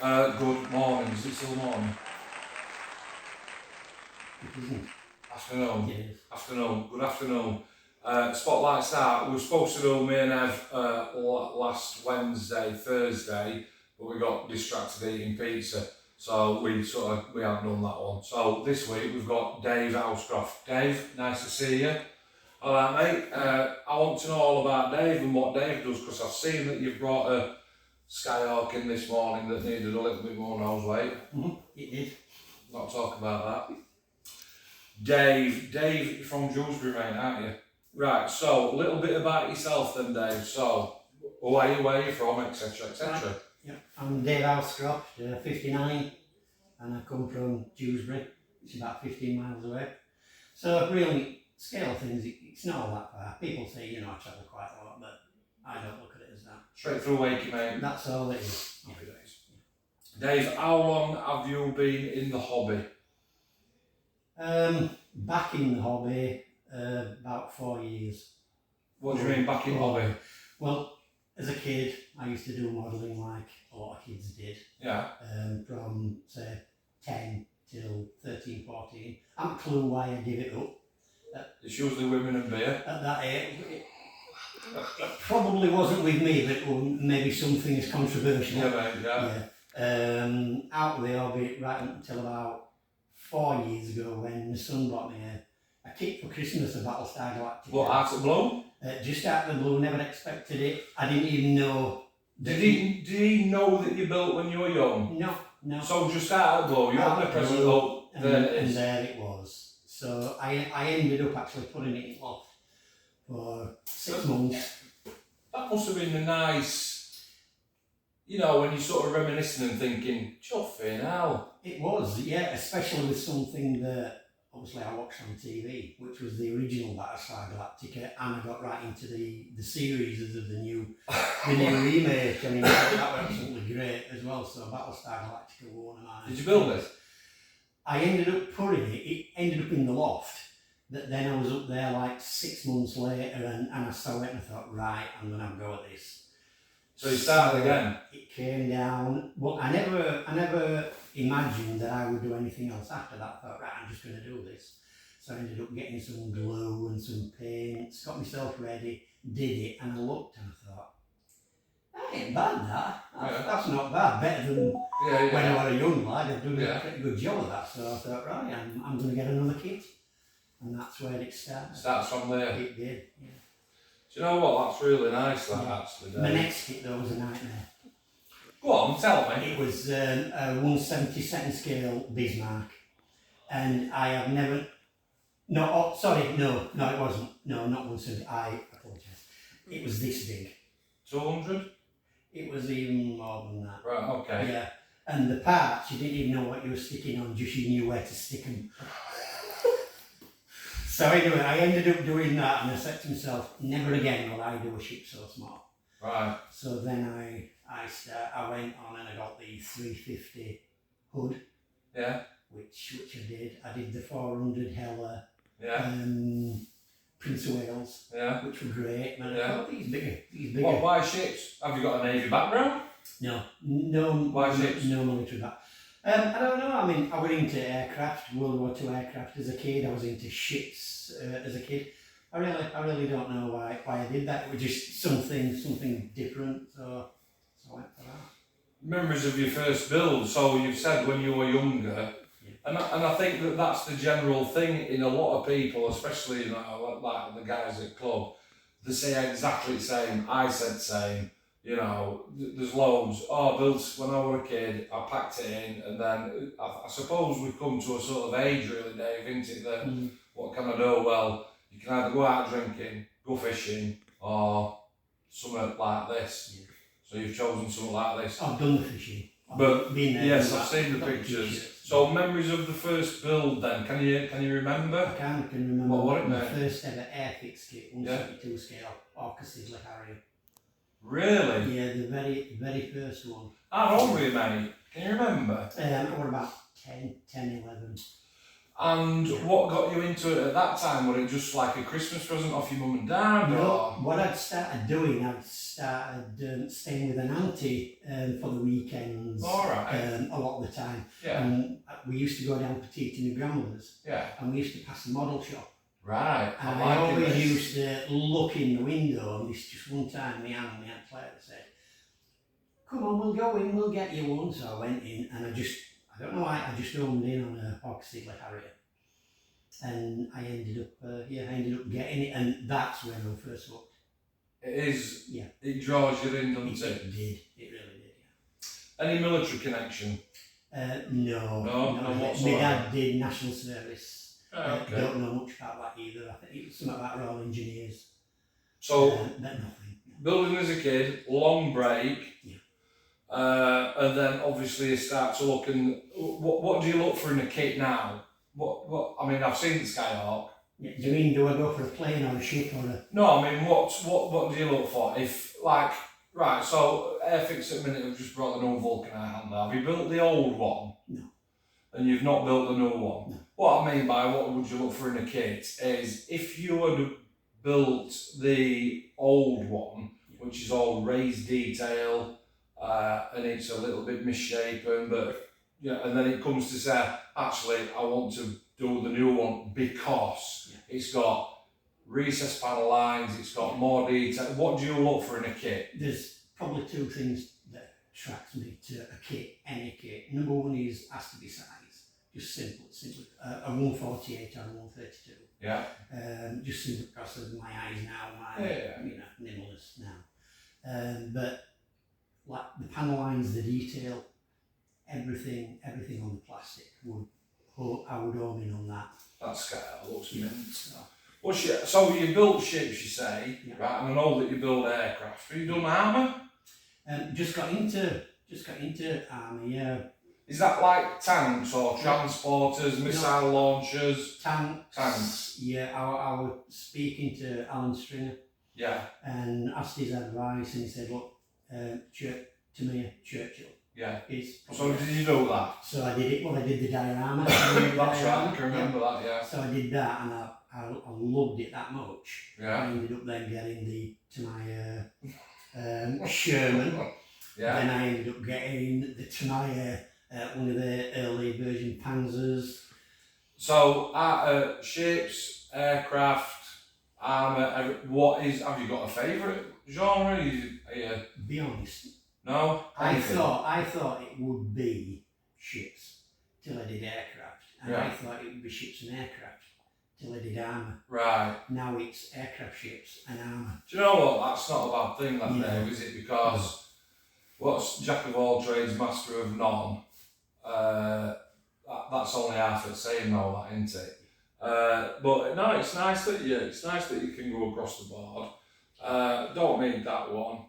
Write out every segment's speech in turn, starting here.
Good morning. Is it still morning? It isn't. Afternoon. It is. Afternoon. Good afternoon. Spotlight start. We were supposed to do me and Ev last Wednesday, Thursday, but we got distracted eating pizza, so we haven't done that one. So this week we've got Dave Housecroft. Dave, nice to see you. All right, mate. I want to know all about Dave and what Dave does, because I've seen that you've brought a Skyhawk in this morning that needed a little bit more nose weight. It did. Not talk about that. Dave, you're from Dewsbury, mate, aren't you? Right, so a little bit about yourself then, Dave. So, where are you from, etc., etc. Right. Yeah. I'm Dave Housecroft, 59, and I come from Dewsbury. It's about 15 miles away. So, really, scale of things, it's not all that far. People say, I travel quite a lot, but I don't look at it as that. Straight through Wakey, mate. That's all it is. Happy days. Dave, how long have you been in the hobby? Back in the hobby, about 4 years. What do you mean back in hobby? Well, as a kid, I used to do modelling like a lot of kids did. Yeah. From, say, 10 till 13, 14. I haven't a clue why I give it up. It's usually women and beer. At that age, it probably wasn't with me, but maybe something is controversial. Yeah, mate, yeah. Out of the hobby right up until about 4 years ago when my son bought me a kit for Christmas, a Battlestar Galactica. What, out of the blue? Just out of the blue, never expected it. I didn't even know. Did he know that you built when you were young? No. So just out of the blue, you opened a present up, there it is. And there it was. So I ended up actually putting it in loft for 6 months. That must have been a nice, when you're sort of reminiscing and thinking, chuffing hell. It was, yeah, especially with something that obviously I watched on TV, which was the original Battlestar Galactica, and I got right into the series of the new remake. I mean, that was absolutely great as well. So Battlestar Galactica was one of mine. Did you build it? I ended up putting it. It ended up in the loft. But then I was up there like 6 months later, and I saw it and I thought, right, I'm gonna have a go at this. So you started again? It came down. Well, I never imagined that I would do anything else after that. I thought, right, I'm just going to do this. So I ended up getting some glue and some paints, got myself ready, did it, and I looked and I thought, that ain't bad, that. That's not bad. Better than when I was a young lad. I've done a pretty good job of that. So I thought, right, I'm going to get another kit. And that's where it started. Starts from there? It did, yeah. Do you know what? That's really nice, that, actually. Dave. My next kit, though, was a nightmare. Go on, tell me. It was a 1/72nd scale Bismarck, and I have never. No, it wasn't. No, not 1/70. I apologise. It was this big. 200? It was even more than that. Right, okay. Yeah, and the parts, you didn't even know what you were sticking on, just you knew where to stick them. So anyway, I ended up doing that, and I said to myself, never again will I do a ship so small. Right. So then I went on and I got the 350 hood. Yeah. Which I did. I did the 400 Hella. Yeah. Prince of Wales. Yeah. Which were great. And I thought these bigger. What? Why ships? Have you got a Navy background? No. Why ships? No military background. I don't know. I mean, I was into aircraft, World War II aircraft as a kid. I was into ships as a kid. I really don't know why I did that. It was just something different. So I went for that. Memories of your first build. So you said when you were younger, and I think that's the general thing in a lot of people, especially like the guys at club. They say exactly the same. I said same. There's loads. Oh, built when I was a kid, I packed it in, and then I suppose we've come to a sort of age, really, Dave, isn't it, that what can I do? Well, you can either go out drinking, go fishing, or something like this. Yeah. So you've chosen something like this. I've done the fishing. But yes, I've seen the pictures. So memories of the first build then, can you remember? I can remember. What it, my mate? first ever airfix kit, 1/72 scale, Orca Sizzler Harrier. Really? Yeah, the very first one. How old were you, mate? Can you remember? I was about 10, 11. And what got you into it at that time? Was it just like a Christmas present off your mum and dad? No, or? what I'd started doing, staying with an auntie for the weekends. All right. a lot of the time. Yeah. And we used to go down for tea to my grandmother's, Yeah. and we used to pass the model shop. Right. And I always used to look in the window, and this just one time, my aunt Claire said, "Come on, we'll go in, we'll get you one." So I went in, and I don't know why, I just homed in on a Hawksseed Harrier. And I ended up getting it, and that's when I first hooked. It is. Yeah. It draws you in, doesn't it? It did. It really did. Yeah. Any military connection? No. No, My whatsoever. dad did national service. Okay. Don't know much about that either. I think it was something about Royal Engineers. So But nothing. building as a kid, long break. Yeah. And then obviously you start to look and what do you look for in a kit now? What I mean, I've seen the Skyhawk. Yeah. Do you mean, do I go for a plane or a ship or a... No, I mean what do you look for? If like right, so Airfix at the minute have just brought the new Vulcanite handler. Have you built the old one? No. And you've not built the new one? No. What I mean by what would you look for in a kit is if you had built the old one, which is all raised detail, and it's a little bit misshapen, but yeah, and then it comes to say, actually, I want to do the new one because it's got recessed panel lines, it's got more detail. What do you look for in a kit? There's probably two things that attracts me to a kit, any kit. Number one has to be size, just simple, a 148 or a 132. Yeah. Just simply because of my eyes now, my nimbleness now. But like the panel lines, the detail, everything on the plastic I would home in on that. That's Skyhawk, looks mint. So you build ships, you say, right? And I know that you build aircraft. Have you done armour? Just got into army. Yeah. Is that like tanks or transporters, missile launchers? Tanks. Yeah, I was speaking to Alan Stringer. Yeah. And asked his advice, and he said, "Look, Churchill." Yeah. So did you do that? So I did it. Well, I did the diorama. That's right. I can remember that. Yeah. So I did that, and I loved it that much. Yeah. I ended up then getting the Tenaya Sherman. Yeah. Then I ended up getting the Tenaya, one of the early version Panzers. So ships, aircraft, armour. Have you got a favourite genre? Be honest. No. I thought it would be ships till I did aircraft, and I thought it would be ships and aircraft till I did armour. Right. Now it's aircraft, ships, and armour. Do you know what? That's not a bad thing, that Dave, is it? Because what's jack of all trades, master of none? That's only half it saying all that, isn't it? But no, it's nice that you can go across the board. Don't need that one.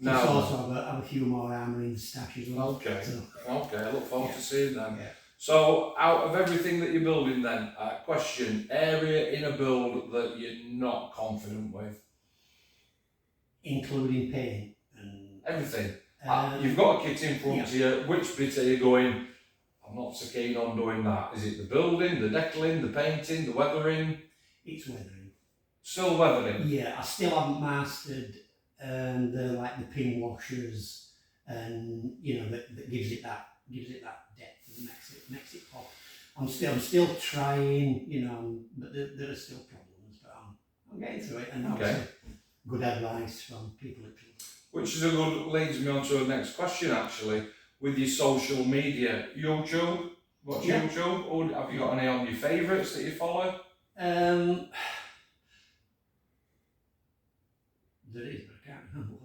No. Also have a few more armour in the stash as well. Okay. So. Okay, I look forward to seeing them. Yeah. So, out of everything that you're building then, question, area in a build that you're not confident with? Including paint and... Everything. You've got a kit in front of you, which bit are you going, I'm not so keen on doing that? Is it the building, the deckling, the painting, the weathering? It's weathering. Still weathering? Yeah, I still haven't mastered the pin washers, and that gives it that depth and makes it pop. I'm still trying, but there are still problems, but I'm getting through it, and obviously good advice from people at club. Which is leads me on to the next question actually. With your social media, YouTube, what's YouTube? Or have you got any on your favourites that you follow? There is, but I can't remember.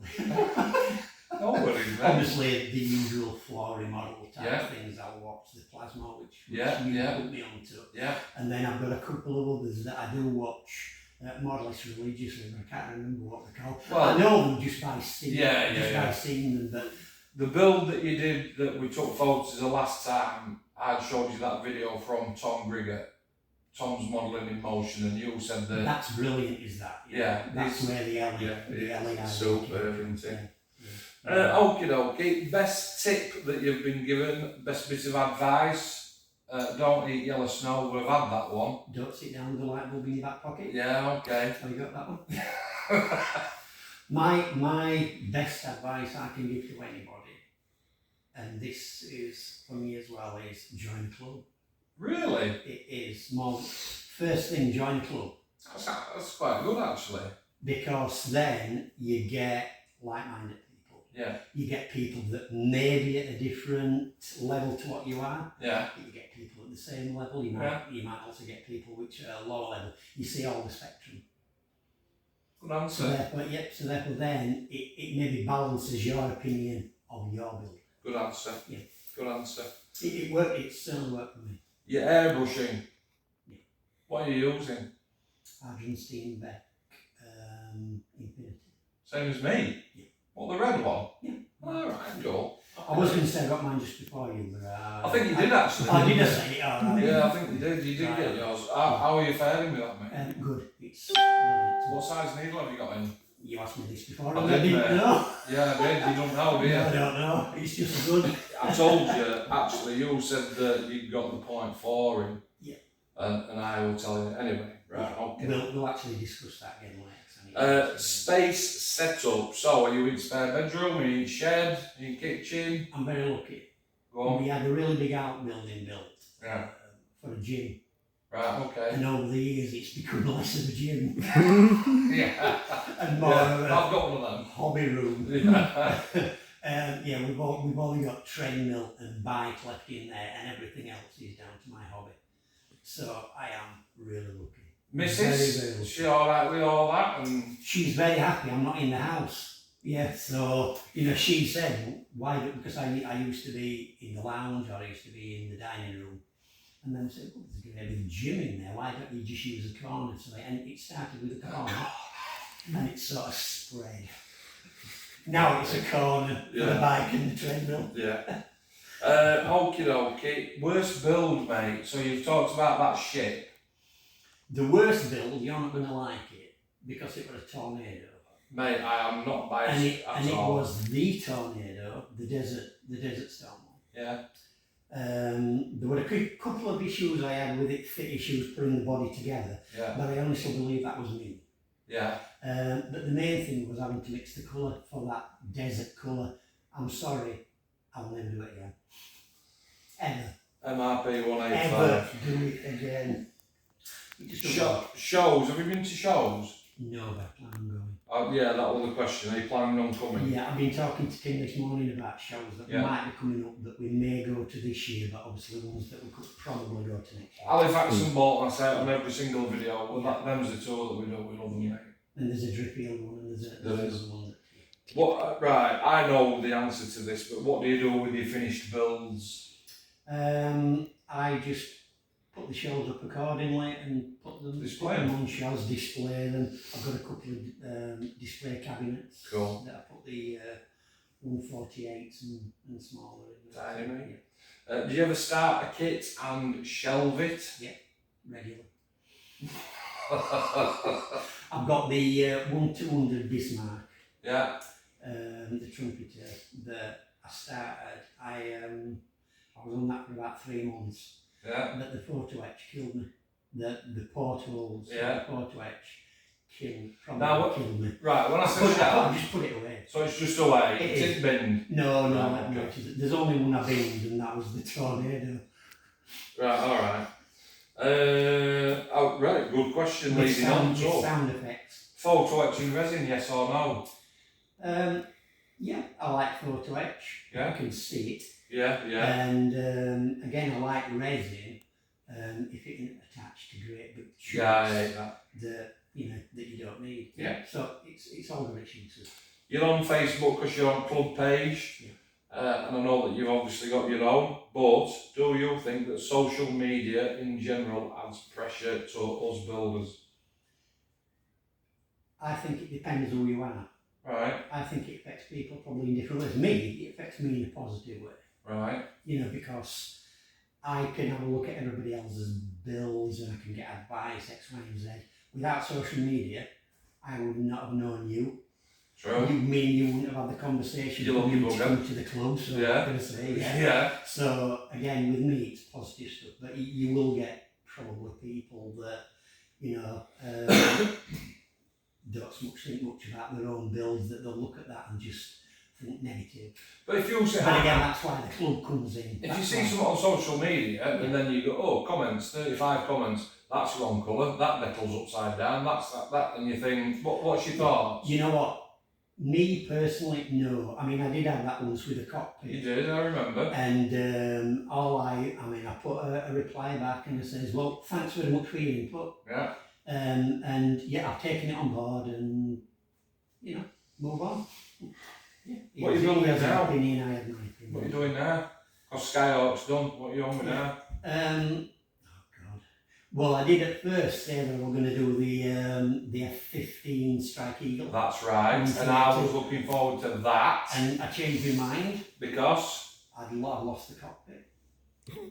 Nobody's Obviously, the usual floor remodel type things. I'll watch the Plasma, which you put me onto. Yeah. And then I've got a couple of others that I do watch more or less religiously, but I can't remember what they're called. Well, I know them just by seeing by seeing them. But the build that you did that we took photos of the last time, I showed you that video from Tom Grigger. Tom's modelling in motion, and you said that that's brilliant. Is that? That's where the LA super, isn't it? Okie dokie. Best tip that you've been given, best bit of advice. Don't eat yellow snow. We've had that one. Don't sit down with a light bulb in your back pocket. Yeah, okay. Have you got that one? My best advice I can give to anybody and this is for me as well, is join a club. Really? It is more, first thing, join a club. That's quite good actually. Because then you get like-minded people. Yeah. You get people that may be at a different level to what you are. Yeah. You get people at the same level. You might also get people which are lower level. You see all the spectrum. Good answer. So therefore then it maybe balances your opinion of your build. Good answer. Yeah. Good answer. It worked. It certainly worked for me. You're airbrushing. Yeah. What are you using? Argentina Beck Infinity. Same as me? Yeah. What, the red one? Yeah. Alright, cool. I was going to say I got mine just before you, but I think you did actually. I did say it, alright. Yeah, I think you did. You did get yours. How are you faring with that, mate? Good. It's brilliant. What size needle have you got in? You asked me this before, I and did, I didn't mate. know. Yeah, I did. You don't know, do you? I don't know. It's just good. I told you, actually, you said that you got the .4 in. Yeah. And I will tell you anyway. Right, okay. We'll actually discuss that again later. Space setup. So, are you in spare bedroom? Are you in shed? Are you in kitchen? I'm very lucky. Go on. We had a really big outbuilding built Yeah. for a gym. Right, okay. And over the years it's become less of a gym Yeah. and more of a I've got one of them. hobby room. Yeah. We've only got treadmill and bike left in there, and everything else is down to my hobby. So I am really lucky. Mrs. Very lucky. Is she alright with all that? And She's very happy I'm not in the house. Yeah, so, she said, why, because I used to be in the lounge, or I used to be in the dining room. And then I said, well, there's going to be a gym in there, why don't you just use a corner? And it started with a corner, and it sort of spread. Now it's a corner for the bike and the treadmill. yeah. Okie dokie. Worst build, mate. So you've talked about that ship. The worst build, you're not going to like it, because it was a tornado. Mate, I am not biased And it was the tornado, the desert storm. Yeah. There were a couple of issues I had with it, fit issues putting the body together, Yeah. but I honestly believe that was me. Yeah. But the main thing was having to mix the colour for that desert colour. I'm sorry, I will never do it again. Ever. MRP 185. Ever do it again. It just doesn't work. Shows. Have you been to shows? No, but I plan on going. Yeah, that was the question. Are you planning on coming? Yeah, I've been talking to Tim this morning about shows that might be coming up that we may go to this year, but obviously ones that we could probably go to next year. Halifax and Bolton, I say it on every single video. Well, them's the two that we do. We love them, mate. And there's a Driffield one, and there's another one. What? Right, I know the answer to this, but what do you do with your finished builds? I just put the shelves up accordingly and put them on shelves, display them. I've got a couple of display cabinets that I put the 148s and smaller in. Tiny, mate. Yeah. Do you ever start a kit and shelve it? Yeah, regular. I've got the 1200 Bismarck. Yeah. The trumpeter that I started. I was on that for about 3 months. Yeah. But the photo etch killed me. The portals, the photo etch killed me. Right, when I say shelve, just put it away. So it's just away, it isn't binned? No, there's only one I binned, and that was the tornado. Right, alright. Right, good question leading on to sound effects. Photo etching resin, yes or no? Yeah, I like photo etch. Yeah. I can see it. Yeah. And again, I like resin if it isn't attached to great big tubes. Yeah, I hate that. That you don't need. Yeah. So it's all got its uses. You're on Facebook because you're on club page. Yeah. And I know that you've obviously got your own, but do you think that social media in general adds pressure to us builders? I think it depends who you are. Right. I think it affects people probably in different ways. It affects me in a positive way. Right. Because I can have a look at everybody else's builds and I can get advice, X, Y, and Z. Without social media, I would not have known you. True. You wouldn't have had the conversation You love your to come to the club, so I'm going to say, yeah. So again, with me, it's positive stuff, but you will get probably people that, don't think much about their own builds, that they'll look at that and just think negative. But if you say, But again, that's why the club comes in. if you see something on social media and then you go, oh, comments, 35 comments, that's wrong colour, that deckle's upside down, that's that, and you think, what's your thoughts? You know what? Me personally, no. I mean, I did have that once with a cockpit. You did, I remember. And I put a reply back and it says, well, thanks very much for your input. Yeah. And yeah, I've taken it on board and, move on. Yeah. What are you doing now? Opinion, I have my opinion. What are you doing now? Because Skyhawk's done, what are you on with now? Well, I did at first say that we were going to do the F-15 Strike Eagle. That's right, and I was looking forward to that. And I changed my mind. Because? I've lost the cockpit.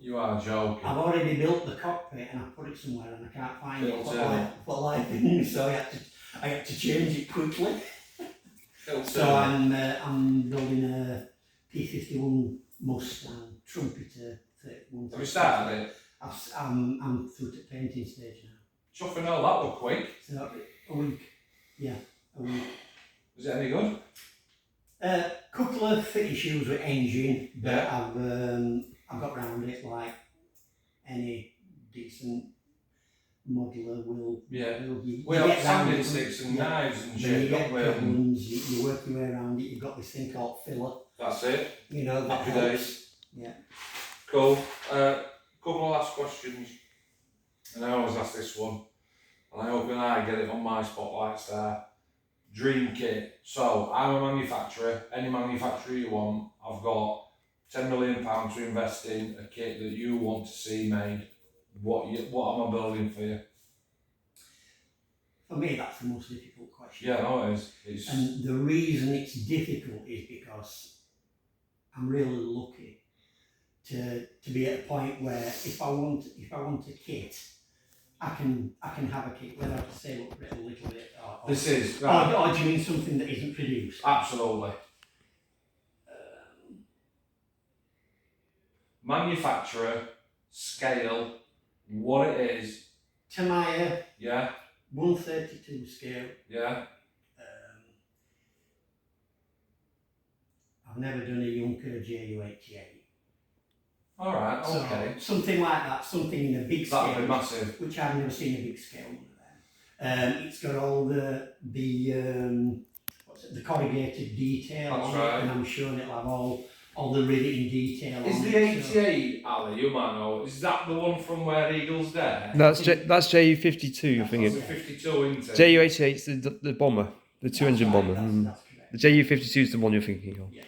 You are joking. I've already built the cockpit and I put it somewhere and I can't find it for life in, so I had to change it quickly. So I'm building a P-51 Mustang Trumpeter 31. Have you started it? I'm through to painting stage now. Chuffing hell, that was quick. So a week. Is it any good? Couple of issues with engine, but I've got round it like any decent modeler will. Yeah. You We have get round sanding it, sticks and knives and then shit, you get don't we? problems, you work your way around it, you've got this thing called filler. That's it. That Happy helps. days. Yeah. Cool. Couple of last questions. And I always ask this one. And I hope I get it on my Spotlight Star. Dream kit. So, I'm a manufacturer. Any manufacturer you want. I've got £10 million to invest in a kit that you want to see made. What am I building for you? For me, that's the most difficult question. Yeah, no, it is. And the reason it's difficult is because I'm really lucky to be at a point where if I want a kit, I can have a kit whether I have to save up a little bit or This is right. or do you mean something that isn't produced? Absolutely. Manufacturer, scale, what it is. Tamiya. Yeah. 132 scale. Yeah. I've never done a Junker JU88. All right. Okay. So something like that, something in a big scale. That'd be massive. Which I've never seen a big scale one of them. It's got all the corrugated detail That's on right. it, and I'm sure it'll have all the riveting detail Is on the it. 88, Ali, you might know, is that the one from where Eagle's there? That's JU52, you're That's thinking. the 52, isn't it? JU88 is the bomber, the two-engine bomber. That's correct. The JU52 is the one you're thinking of. Yeah.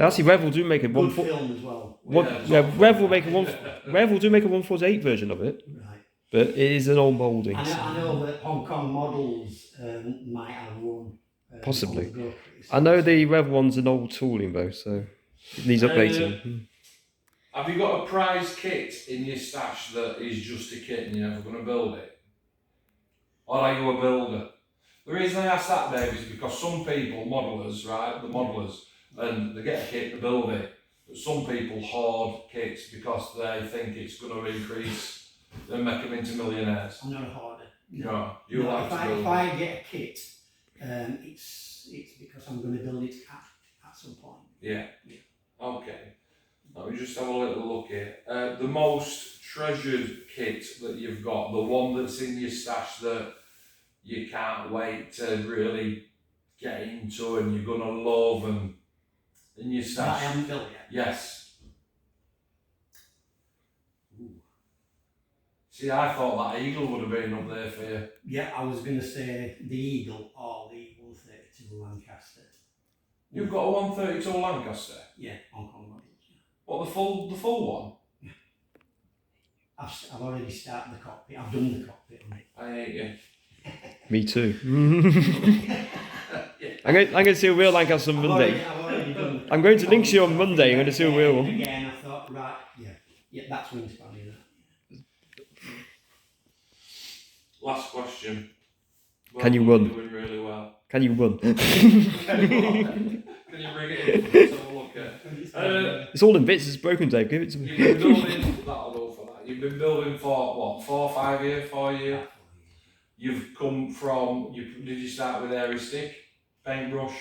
Actually, Rev will do make a Good film as well. Rev will make Rev will do make a 148 version of it, Right. but it is an old moulding. I know that Hong Kong models might have one. Possibly. on the groceries. I know the Rev one's an old tooling though, so it needs updating. Have you got a prize kit in your stash that is just a kit and you're never going to build it? Or are you a builder? The reason I ask that, Dave, is because some people, modelers, right, the modelers, and they get a kit to build it, but some people hoard kits because they think it's going to increase and make them into millionaires. I'm not a hoarder. No, you like to build if I get a kit, it's because I'm going to build it at some point. Yeah. Okay. Let me just have a little look here. The most treasured kit that you've got, the one that's in your stash that you can't wait to really get into and you're going to love and in your That I stash. haven't built yet. Yes. Ooh. See, I thought that Eagle would have been up there for you. Yeah, I was going to say the Eagle or the 132 Lancaster. You've got a 132 Lancaster. Yeah, Hong Kong models. Yeah. What, the full one? I've already started the cockpit. I've done the cockpit on it. I hate you. Me too. I'm going to see a real Lancaster on Monday. I've already done. I'm going to Linksea on Monday. I'm going to see a real one. Again, I thought, right, yeah, that's wingspan, isn't it? Last question. Can you You're run? doing really well. Can you run? Can you bring it in? Let's have a look at. It's all in bits. It's broken, Dave. Give it to You've me. been building. That'll go for that. You've been building for what? 4 or 5 years? 4 years. You've come from. Did you start with airy stick, paintbrush?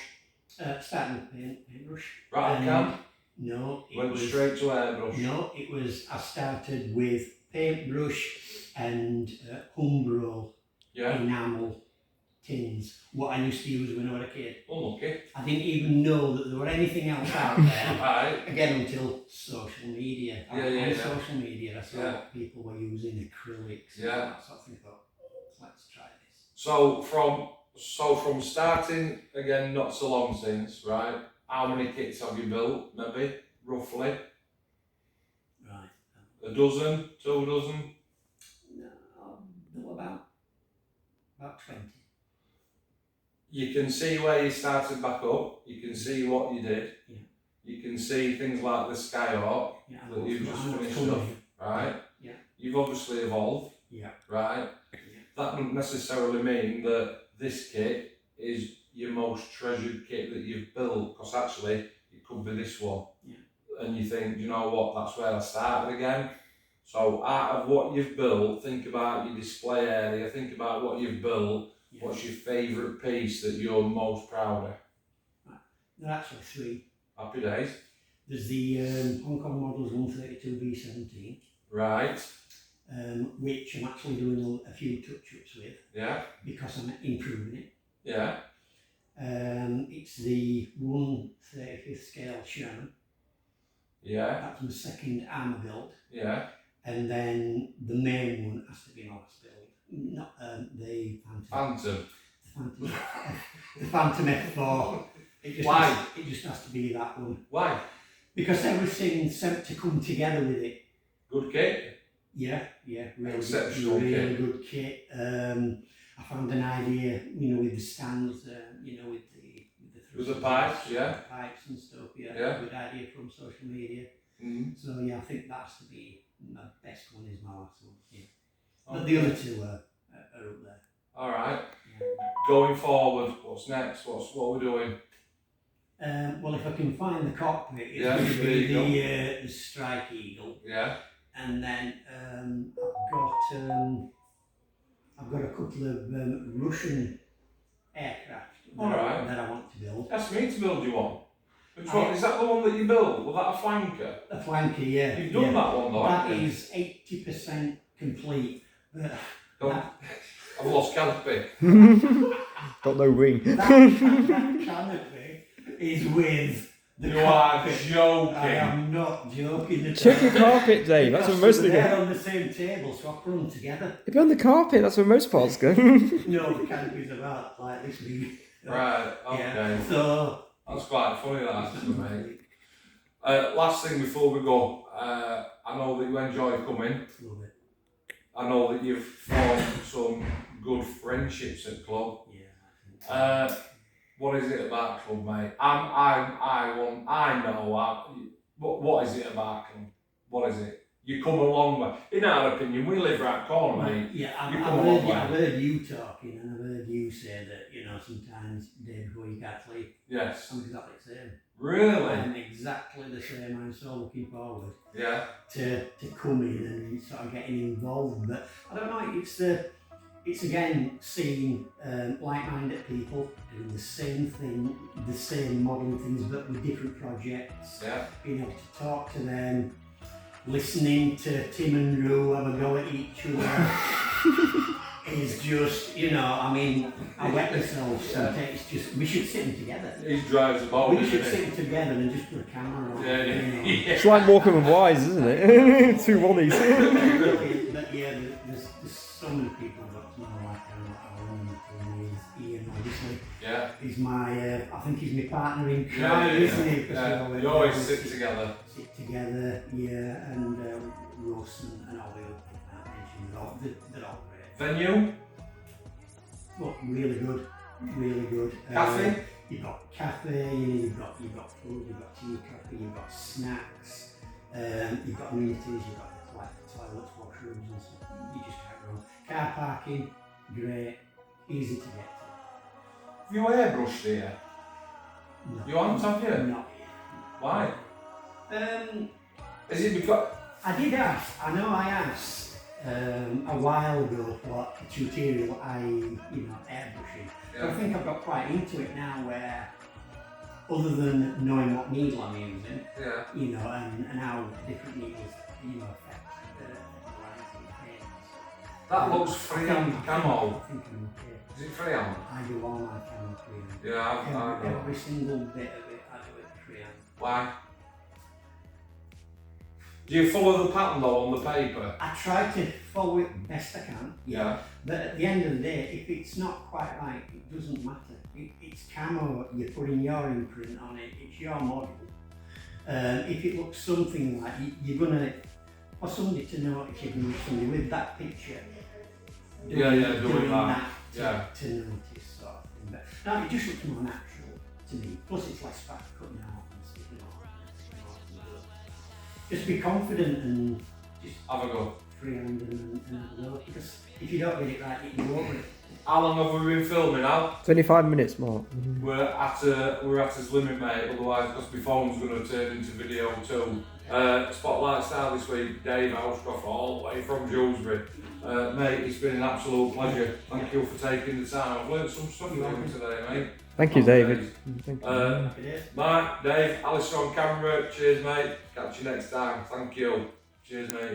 Starting with paintbrush. Right, camp. No, it Went was straight to airbrush. No, it was. I started with paintbrush and Umbro Yeah. enamel tins. What I used to use when I was a kid. Unlucky. I didn't even know that there were anything else out there. Right. Again, until social media. Yeah. Social media, I saw people were using acrylics. Yeah. And that sort of thing. I thought, let's try this. So from starting again, not so long since, right? How many kits have you built? Maybe roughly Right. a dozen, 2 dozen. No, about 20. You can see where you started back up. You can see what you did. Yeah. You can see things like the Skyhawk Yeah, that you've just finished coming off, in. right? Yeah. You've obviously evolved, Yeah. right? Yeah. That doesn't necessarily mean that this kit is your most treasured kit that you've built, because actually it could be this one. Yeah. And you think, you know what, that's where I started again. So out of what you've built, think about your display area, think about what you've built. Yeah. What's your favourite piece that you're most proud of? There are actually 3. Happy days. There's the Hong Kong Models 132B17, Right. which I'm actually doing a few touch-ups with Yeah. because I'm improving it. Yeah. It's the 1/35th scale Sherman. Yeah. That's my second armour build. Yeah. And then the main one has to be my last build. Not the Phantom. Phantom. The Phantom F4. Why? It just has to be that one. Why? Because everything seemed to come together with it. Good kit. Yeah, really Exceptional really kit. good kit. I found an idea, with the stands, with the pipes, yeah. the pipes and stuff. Yeah, Yeah. good idea from social media. Mm. So yeah, I think that has to be my best one. Is my last one. Yeah, but Okay. the other 2 are up there. All right. Yeah. Going forward, what's next? What are we doing? Well, if I can find the cockpit, it's Yeah, going to the be Eagle. the Strike Eagle, Yeah. and then I've got a couple of Russian aircraft Alright. that I want to build. Ask me to build you one. Which one? Is that the one that you built? Was that a flanker? A flanker, yeah. You've done that one though, That haven't you? is 80% complete. But Don't- I've lost canopy. Got no wing. that canopy is with the You are carpet. joking. I am not joking at Check your all. carpet, Dave. That's where Because most of they the were go. there on the same table, so I put them together. If you're on the carpet, that's where most parts go. No, the canopy's about like this big. Right, okay. Yeah. So That's quite funny, that actually, mate. Last thing before we go, I know that you enjoy coming. love it. I know that you've formed some good friendships at club. Yeah. What is it about club, mate? I know. What is it about club? What is it? You come a long way. In our opinion, we live right corner, mate. Yeah, You come a long way. I've heard you talking, and I've heard you say that sometimes day before you can't sleep. Yes. I'm exactly the same. Really? I'm exactly the same. I'm so looking forward Yeah. to coming and sort of getting involved. But I don't know. It's again seeing like-minded people doing the same thing, the same modern things, but with different projects. Yeah. Being able to talk to them, listening to Tim and Rue have a go at each other is just, I wet myself sometimes. It's just, we should sit them together. He drives the boat, We should doesn't sit them together and just put a camera on. Yeah, yeah. It's like Walking with Wise, isn't it? 2 Ronnies. Brilliant, but yeah, there's so many people I've got to know, like Ian, obviously. Yeah. He's my, I think he's my partner in crime, isn't he? 'Cause You always sit together. Sit together, yeah, and Ross and all the other people I mentioned, they're all great. Venue? Well, really good, really good. Cafe? You've got cafe, you've got food, you've got tea, coffee, you've got snacks, you've got amenities, you've got like toilets, washrooms and stuff. You just can't go wrong. Car parking, great, easy to get to. Have you airbrushed here? No. You haven't, have you? Not Why? yet. Is it because... I did ask, I know I asked a while ago for a tutorial, airbrushing. But I Yeah. think I've got quite into it now where other than knowing what needle I'm using, Yeah. you know, and how different needles, you know, affect the lines and pain. That looks freehand camo. I think I'm okay. Is it freehand? I do all my camo freehand. Yeah, Every single bit of it, I do it freehand. Why? Do you follow the pattern though on the paper? I try to follow it best I can. Yeah. But at the end of the day, if it's not quite right, it doesn't matter. It's camo, you're putting your imprint on it, it's your model. If it looks something like, you're gonna, for somebody to notice you've moved somebody with that picture, Doing that. to notice sort of thing. But no, it just looks more natural to me. Plus it's less fat cutting out and sticking off. Just be confident and just Have a go. freehand and have a go. Because if you don't get it right, you can go over it. How long have we been filming now? 25 minutes, Mark. We're at his limit, mate. Otherwise, because my phone's going to turn into video too. Spotlight star this week, Dave Housecroft, all the way from Dewsbury. Mate, it's been an absolute pleasure. Thank you for taking the time. I've learned some stuff from you today, mate. Thank you, David. Thank you. Happy days. Mark, Dave, Alistair on camera. Cheers, mate. Catch you next time. Thank you. Cheers, mate.